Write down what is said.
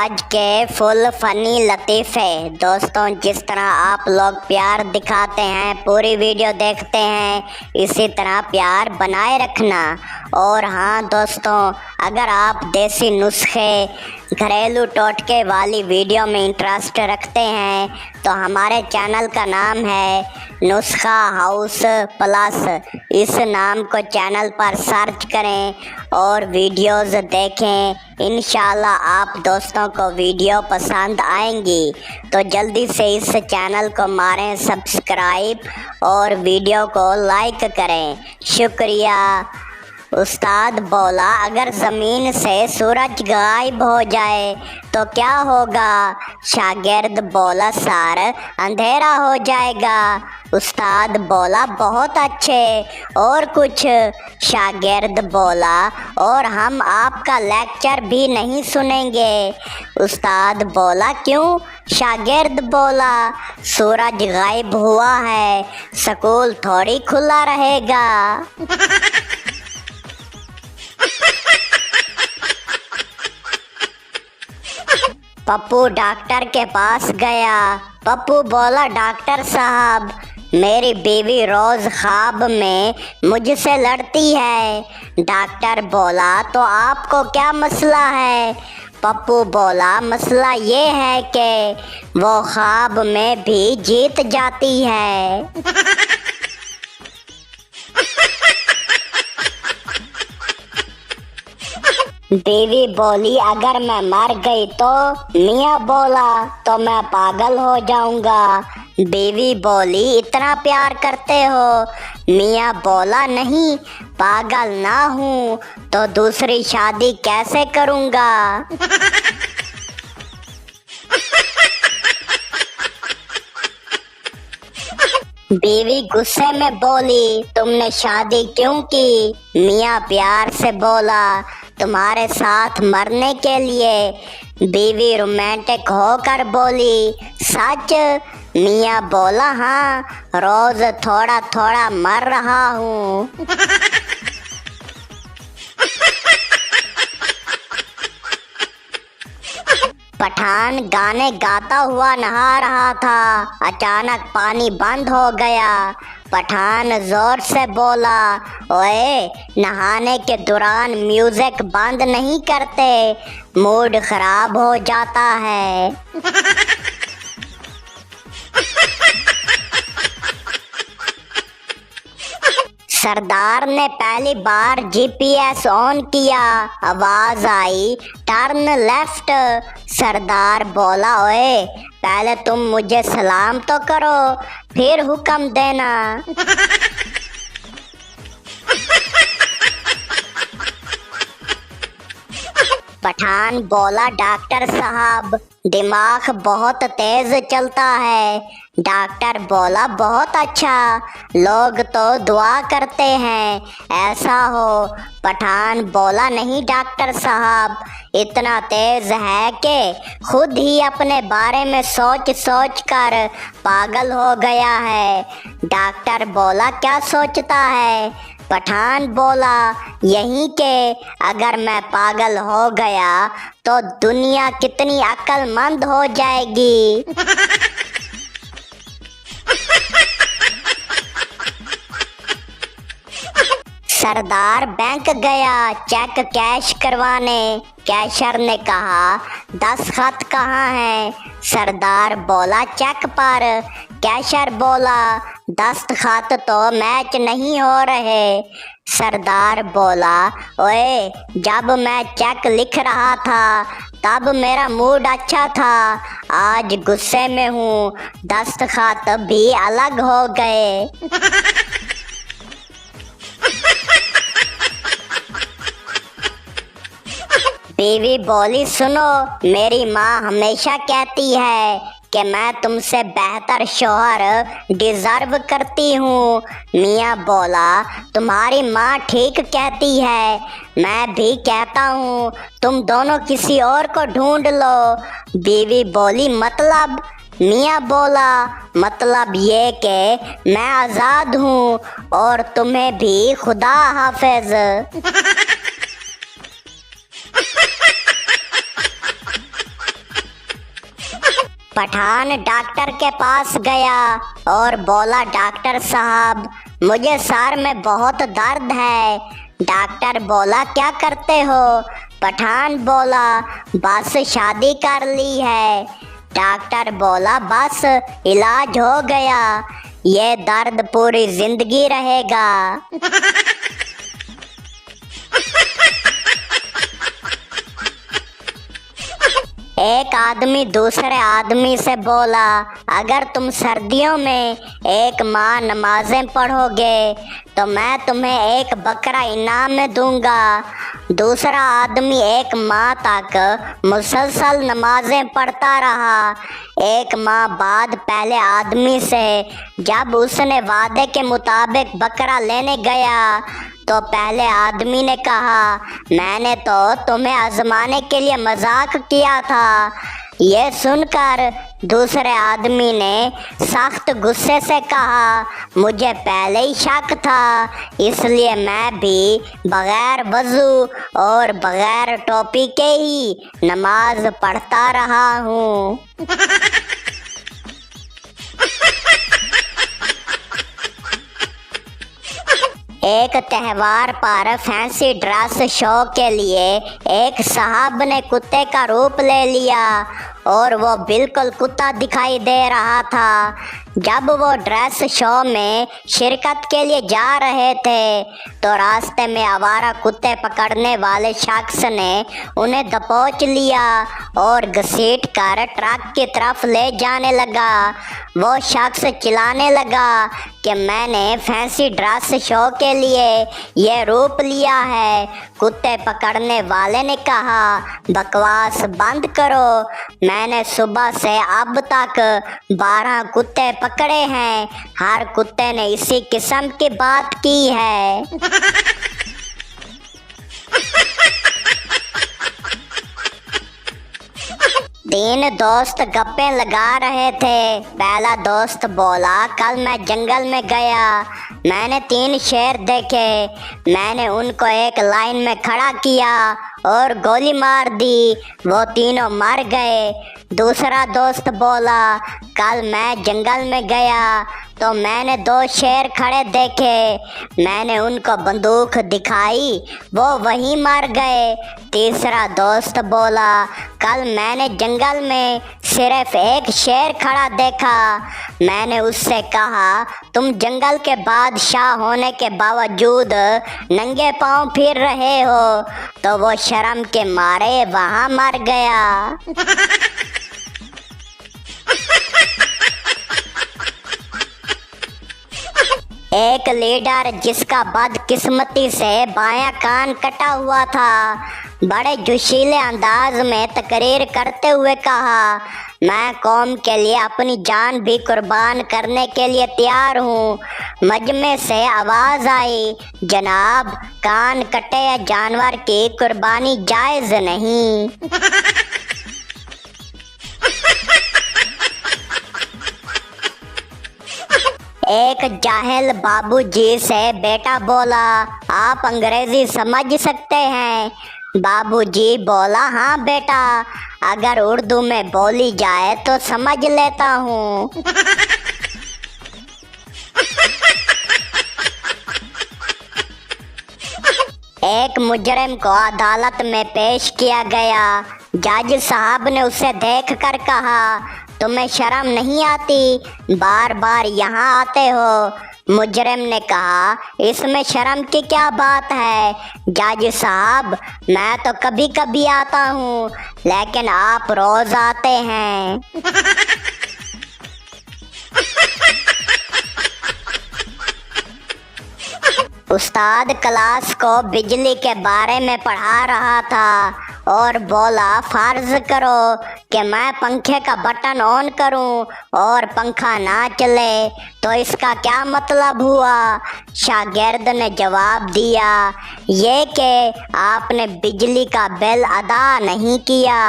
آج کے فل فنی لطیفے دوستوں، جس طرح آپ لوگ پیار دکھاتے ہیں، پوری ویڈیو دیکھتے ہیں، اسی طرح پیار بنائے رکھنا۔ اور ہاں دوستوں، اگر آپ دیسی نسخے، گھریلو ٹوٹکے والی ویڈیو میں انٹرسٹ رکھتے ہیں تو ہمارے چینل کا نام ہے نسخہ ہاؤس پلس۔ اس نام کو چینل پر سرچ کریں اور ویڈیوز دیکھیں۔ انشاءاللہ آپ دوستوں کو ویڈیو پسند آئیں گی، تو جلدی سے اس چینل کو ماریں سبسکرائب اور ویڈیو کو لائک کریں۔ شکریہ۔ استاد بولا، اگر زمین سے سورج غائب ہو جائے تو کیا ہوگا؟ شاگرد بولا، سر اندھیرا ہو جائے گا۔ استاد بولا، بہت اچھے، اور کچھ؟ شاگرد بولا، اور ہم آپ کا لیکچر بھی نہیں سنیں گے۔ استاد بولا، کیوں؟ شاگرد بولا، سورج غائب ہوا ہے، سکول تھوڑی کھلا رہے گا۔ پپو ڈاکٹر کے پاس گیا۔ پپو بولا، ڈاکٹر صاحب، میری بیوی روز خواب میں مجھ سے لڑتی ہے۔ ڈاکٹر بولا، تو آپ کو کیا مسئلہ ہے؟ پپو بولا، مسئلہ یہ ہے کہ وہ خواب میں بھی جیت جاتی ہے۔ بیوی بولی، اگر میں مر گئی تو؟ میاں بولا، تو میں پاگل ہو جاؤں گا۔ بیوی بولی، اتنا پیار کرتے ہو؟ میاں بولا، نہیں، پاگل نہ ہوں تو دوسری شادی کیسے کروں گا؟ بیوی غصے میں بولی، تم نے شادی کیوں کی؟ میاں پیار سے بولا، تمہارے ساتھ مرنے کے لیے۔ بیوی رومانٹک ہو کر بولی، سچ؟ میاں بولا، ہاں، روز تھوڑا تھوڑا مر رہا ہوں۔ پٹھان گانے گاتا ہوا نہا رہا تھا، اچانک پانی بند ہو گیا۔ پٹھان زور سے بولا، اوئے، نہانے کے دوران میوزک بند نہیں کرتے، موڈ خراب ہو جاتا ہے۔ سردار نے پہلی بار جی پی ایس آن کیا، آواز آئی، ٹرن لیفٹ۔ سردار بولا، اوئے، پہلے تم مجھے سلام تو کرو، پھر حکم دینا۔ پٹھان بولا، ڈاکٹر صاحب، دماغ بہت تیز چلتا ہے۔ ڈاکٹر بولا، بہت اچھا، لوگ تو دعا کرتے ہیں ایسا ہو۔ پٹھان بولا، نہیں ڈاکٹر صاحب، اتنا تیز ہے کہ خود ہی اپنے بارے میں سوچ سوچ کر پاگل ہو گیا ہے۔ ڈاکٹر بولا، کیا سوچتا ہے؟ پٹھان بولا، یہی کہ اگر میں پاگل ہو گیا تو دنیا کتنی عقل مند ہو جائے گی۔ سردار بینک گیا چیک کیش کروانے۔ کیشر نے کہا، دستخط کہاں ہیں؟ سردار بولا، چیک پر۔ کیشر بولا، دستخط تو میچ نہیں ہو رہے۔ سردار بولا، اوئے، جب میں چیک لکھ رہا تھا تب میرا موڈ اچھا تھا، آج غصے میں ہوں، دستخط بھی الگ ہو گئے۔ بیوی بولی، سنو، میری ماں ہمیشہ کہتی ہے کہ میں تم سے بہتر شوہر ڈیزرو کرتی ہوں۔ میاں بولا، تمہاری ماں ٹھیک کہتی ہے، میں بھی کہتا ہوں، تم دونوں کسی اور کو ڈھونڈ لو۔ بیوی بولی، مطلب؟ میاں بولا، مطلب یہ کہ میں آزاد ہوں، اور تمہیں بھی خدا حافظ۔ पठान डॉक्टर के पास गया और बोला, डॉक्टर साहब मुझे सर में बहुत दर्द है। डॉक्टर बोला, क्या करते हो? पठान बोला, बस शादी कर ली है। डॉक्टर बोला, बस इलाज हो गया, ये दर्द पूरी जिंदगी रहेगा। एक आदमी दूसरे आदमी से बोला, अगर तुम सर्दियों में एक माह नमाजें पढ़ोगे तो मैं तुम्हें एक बकरा इनाम में दूंगा। दूसरा आदमी एक माह तक मुसलसल नमाजें पढ़ता रहा। एक माह बाद पहले आदमी से जब उसने वादे के मुताबिक बकरा लेने गया तो पहले आदमी ने कहा, मैंने तो तुम्हें आजमाने के लिए मजाक किया था। ये सुनकर दूसरे आदमी ने सख्त गुस्से से कहा, मुझे पहले ही शक था, इसलिए मैं भी बगैर वजू और बगैर टोपी के ही नमाज पढ़ता रहा हूँ। एक त्यौहार पर फैंसी ड्रेस शो के लिए एक साहब ने कुत्ते का रूप ले लिया और वो बिल्कुल कुत्ता दिखाई दे रहा था। जब वो ड्रेस शो में शिरकत के लिए जा रहे थे तो रास्ते में आवारा कुत्ते पकड़ने वाले शख्स ने उन्हें दबोच लिया और घसीट कर ट्रक की तरफ ले जाने लगा। वो शख्स चिल्लाने लगा कि मैंने फैंसी ड्रेस शो के लिए ये रूप लिया है। कुत्ते पकड़ने वाले ने कहा, बकवास बंद करो, मैंने सुबह से अब तक 12 कुत्ते पकड़े हैं, हर कुत्ते ने इसी किस्म की बात की है। तीन दोस्त गप्पे लगा रहे थे। पहला दोस्त बोला, कल मैं जंगल में गया, मैंने 3 शेर देखे, मैंने उनको एक लाइन में खड़ा किया और गोली मार दी, वो तीनों मर गए। दूसरा दोस्त बोला, कल मैं जंगल में गया तो मैंने 2 शेर खड़े देखे, मैंने उनको बंदूक दिखाई, वो वहीं मर गए। तीसरा दोस्त बोला, कल मैंने जंगल में सिर्फ एक शेर खड़ा देखा, मैंने उससे कहा, तुम जंगल के बादशाह होने के बावजूद नंगे पांव फिर रहे हो, तो वो शर्म के मारे वहां मर गया। एक लीडर जिसका बदकिस्मती से बायां कान कटा हुआ था, बड़े जोशीले अंदाज में तकरीर करते हुए कहा, मैं कौम के लिए अपनी जान भी कुर्बान करने के लिए तैयार हूँ। मजमे से आवाज़ आई, जनाब, कान कटे या जानवर की कुर्बानी जायज़ नहीं। एक जाहिल बाबूजी से बेटा बोला, आप अंग्रेजी समझ सकते हैं? बाबूजी बोला, हाँ बेटा, अगर उर्दू में बोली जाए तो समझ लेता हूँ। एक मुजरिम को अदालत में पेश किया गया। जज साहब ने उसे देखकर कहा, तुम्हें शर्म नहीं आती, बार बार यहाँ आते हो? मुजरिम ने कहा, इसमें शर्म की क्या बात है जज साहब, मैं तो कभी कभी आता हूँ, लेकिन आप रोज आते हैं। उस्ताद क्लास को बिजली के बारे में पढ़ा रहा था और बोला, फर्ज करो कि मैं पंखे का बटन ऑन करूं और पंखा ना चले तो इसका क्या मतलब हुआ? शागिर्द ने जवाब दिया, ये कि आपने बिजली का बिल अदा नहीं किया।